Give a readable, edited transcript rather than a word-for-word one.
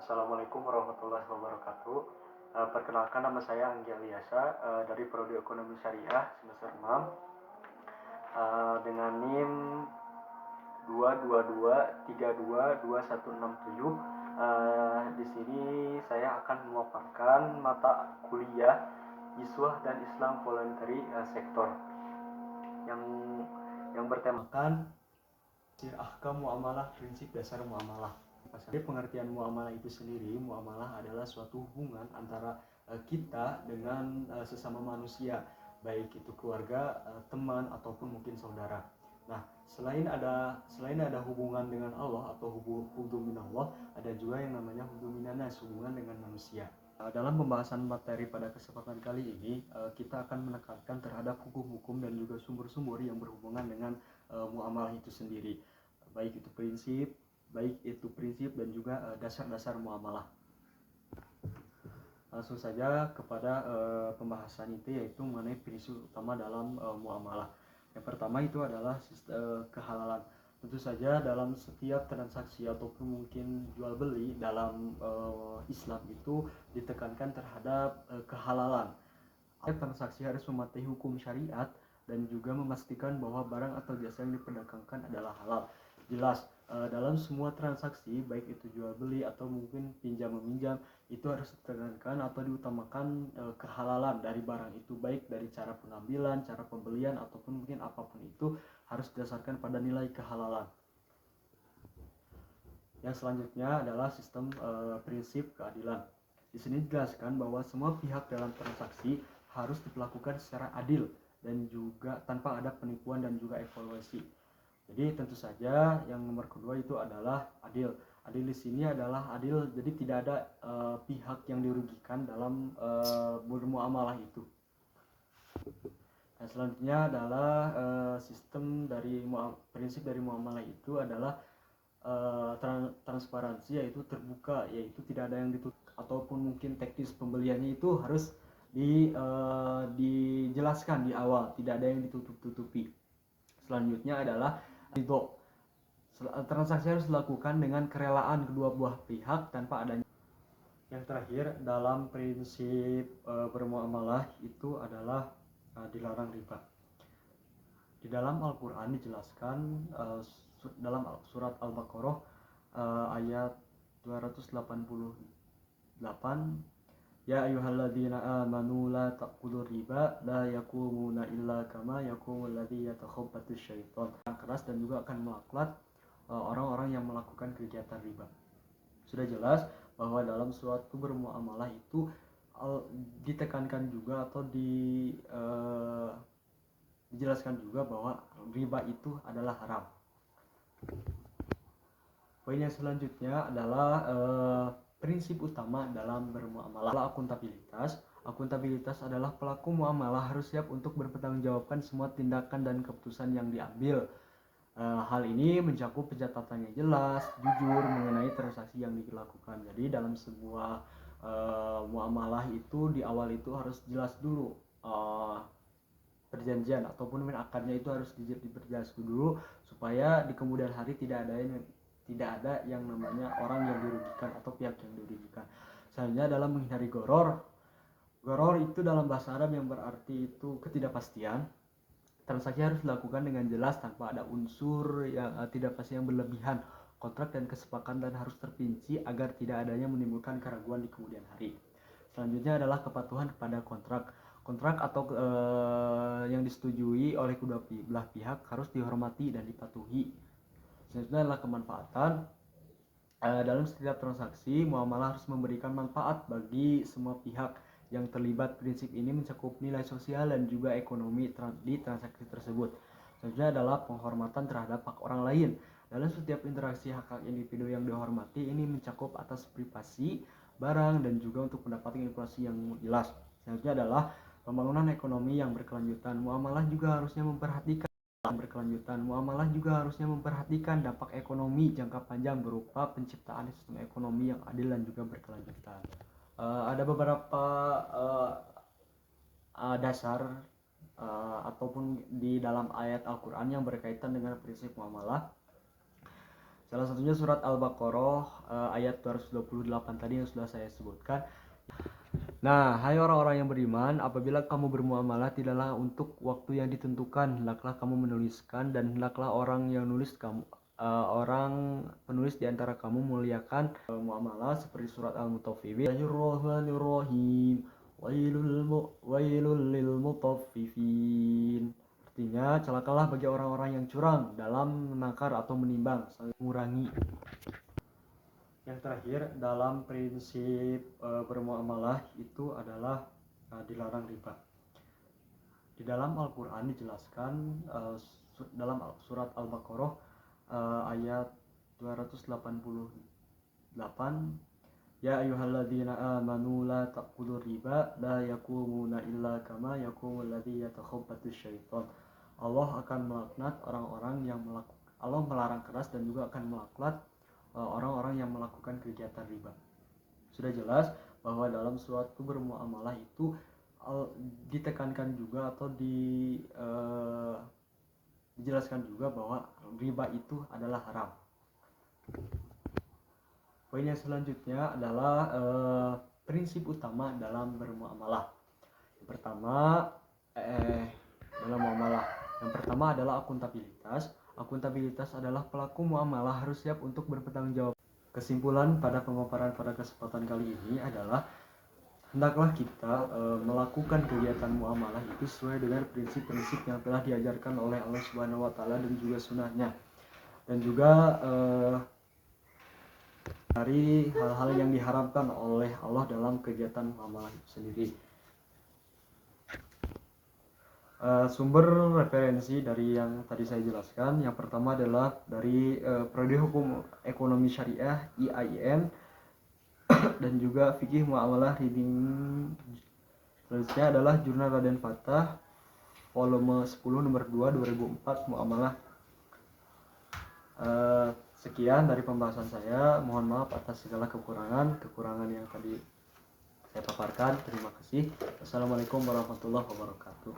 Assalamualaikum warahmatullahi wabarakatuh. Perkenalkan, nama saya Anggi Aliasa dari Prodi Ekonomi Syariah semester 6 dengan NIM 222322167. Di sini saya akan memaparkan mata kuliah Iswah dan Islam Voluntary Sector yang bertemakan ahkam muamalah, prinsip dasar muamalah. Jadi pengertian muamalah itu sendiri, muamalah adalah suatu hubungan antara kita dengan sesama manusia, baik itu keluarga, teman ataupun mungkin saudara. Nah, selain ada hubungan dengan Allah atau hubungan Allah, ada juga yang namanya hubungan nas, hubungan dengan manusia. Dalam pembahasan materi pada kesempatan kali ini, kita akan menekankan terhadap hukum-hukum dan juga sumber-sumber yang berhubungan dengan muamalah itu sendiri, baik itu prinsip dan juga dasar-dasar muamalah. Langsung saja kepada pembahasan itu, yaitu mengenai prinsip utama dalam muamalah. Yang pertama itu adalah kehalalan. Tentu saja dalam setiap transaksi ataupun mungkin jual beli dalam Islam itu ditekankan terhadap kehalalan. Transaksi harus mematuhi hukum syariat dan juga memastikan bahwa barang atau jasa yang diperdagangkan adalah halal. Jelas, dalam semua transaksi, baik itu jual beli atau mungkin pinjam meminjam, itu harus ditekankan atau diutamakan kehalalan dari barang itu, baik dari cara pengambilan, cara pembelian ataupun mungkin apapun itu harus didasarkan pada nilai kehalalan. Yang selanjutnya adalah sistem prinsip keadilan. Di sini dijelaskan bahwa semua pihak dalam transaksi harus diperlakukan secara adil dan juga tanpa ada penipuan dan juga evaluasi. Jadi tentu saja yang nomor kedua itu adalah adil. Adil di sini adalah adil, jadi tidak ada pihak yang dirugikan dalam bermuamalah itu. Dan selanjutnya adalah sistem dari prinsip dari muamalah itu adalah transparansi, yaitu terbuka, yaitu tidak ada yang ditutup ataupun mungkin teknis pembeliannya itu harus dijelaskan di awal, tidak ada yang ditutup-tutupi. Selanjutnya adalah ridho. Transaksi harus dilakukan dengan kerelaan kedua buah pihak tanpa adanya. Yang terakhir dalam prinsip bermuamalah itu adalah dilarang riba. Di dalam Al-Quran dijelaskan dalam surat Al-Baqarah ayat 288, ya ayyuhalladzina amanu la taqulur riba la yakumuna illa kama yakumul ladzi yatakhabbatus syaitan. Keras dan juga akan melaknat orang-orang yang melakukan kegiatan riba. Sudah jelas bahwa dalam suatu bermuamalah itu ditekankan juga atau dijelaskan juga bahwa riba itu adalah haram. Poin yang selanjutnya adalah prinsip utama dalam bermuamalah, akuntabilitas. Akuntabilitas adalah pelaku muamalah harus siap untuk berpertanggungjawabkan semua tindakan dan keputusan yang diambil. Hal ini mencakup pencatatan yang jelas, jujur mengenai transaksi yang dilakukan. Jadi dalam sebuah muamalah itu di awal itu harus jelas dulu perjanjian ataupun akadnya itu harus diperjelas dulu supaya di kemudian hari tidak ada yang namanya orang yang dirugikan atau pihak yang dirugikan. Selanjutnya dalam menghindari goror. Goror itu dalam bahasa Arab yang berarti itu ketidakpastian. Transaksi harus dilakukan dengan jelas tanpa ada unsur yang tidak pasti yang berlebihan. Kontrak dan kesepakatan harus terperinci agar tidak adanya menimbulkan keraguan di kemudian hari. Selanjutnya adalah kepatuhan kepada kontrak. Kontrak atau yang disetujui oleh kedua belah pihak harus dihormati dan dipatuhi. Selanjutnya adalah kemanfaatan. Dalam setiap transaksi, muamalah harus memberikan manfaat bagi semua pihak yang terlibat. Prinsip ini mencakup nilai sosial dan juga ekonomi di transaksi tersebut. Selanjutnya adalah penghormatan terhadap hak orang lain. Dalam setiap interaksi, hak individu yang dihormati ini mencakup atas privasi barang dan juga untuk mendapatkan informasi yang jelas. Selanjutnya adalah pembangunan ekonomi yang berkelanjutan. Muamalah juga harusnya memperhatikan dampak ekonomi jangka panjang berupa penciptaan sistem ekonomi yang adil dan juga berkelanjutan. Ada beberapa dasar ataupun di dalam ayat Al-Quran yang berkaitan dengan prinsip muamalah. Salah satunya surat Al-Baqarah ayat 228 tadi yang sudah saya sebutkan. Nah, hai orang-orang yang beriman, apabila kamu bermuamalah tidaklah untuk waktu yang ditentukan, hendaklah kamu menuliskan dan hendaklah orang yang nulis kamu orang penulis di antara kamu muliakan muamalah seperti surat Al-Mutaffifin. Bismillahirrahmanirrahim. Wailul lil mutaffifin. Artinya, celakalah bagi orang-orang yang curang dalam menakar atau menimbang, mengurangi. Yang terakhir, dalam prinsip bermuamalah itu adalah dilarang riba. Di dalam Al-Quran dijelaskan dalam surat Al-Baqarah ayat 288, ya ayyuhalladzina amanu la taqulur riba la yakumuna illa kama yakumul ladzi yatakhabbatus syaitan. Allah akan melaknat orang-orang yang Allah melarang keras dan juga akan melaknat orang-orang yang melakukan kegiatan riba. Sudah jelas bahwa dalam suatu bermuamalah itu ditekankan juga atau dijelaskan juga bahwa riba itu adalah haram. Poin yang selanjutnya adalah prinsip utama dalam bermuamalah. Yang pertama dalam muamalah. Yang pertama adalah akuntabilitas. Akuntabilitas adalah pelaku muamalah harus siap untuk bertanggung jawab. Kesimpulan pada pemaparan pada kesempatan kali ini adalah hendaklah kita melakukan kegiatan muamalah itu sesuai dengan prinsip-prinsip yang telah diajarkan oleh Allah Subhanahu wa taala dan juga sunnahnya. Dan juga dari hal-hal yang diharapkan oleh Allah dalam kegiatan muamalah itu sendiri. Sumber referensi dari yang tadi saya jelaskan, yang pertama adalah dari Prodi Hukum Ekonomi Syariah IAIN dan juga Fikih Muamalah Reading. Selanjutnya adalah Jurnal Raden Fatah volume 10 nomor 2 2004 Muamalah. Sekian dari pembahasan saya, mohon maaf atas segala kekurangan yang tadi saya paparkan. Terima kasih. Wassalamualaikum warahmatullahi wabarakatuh.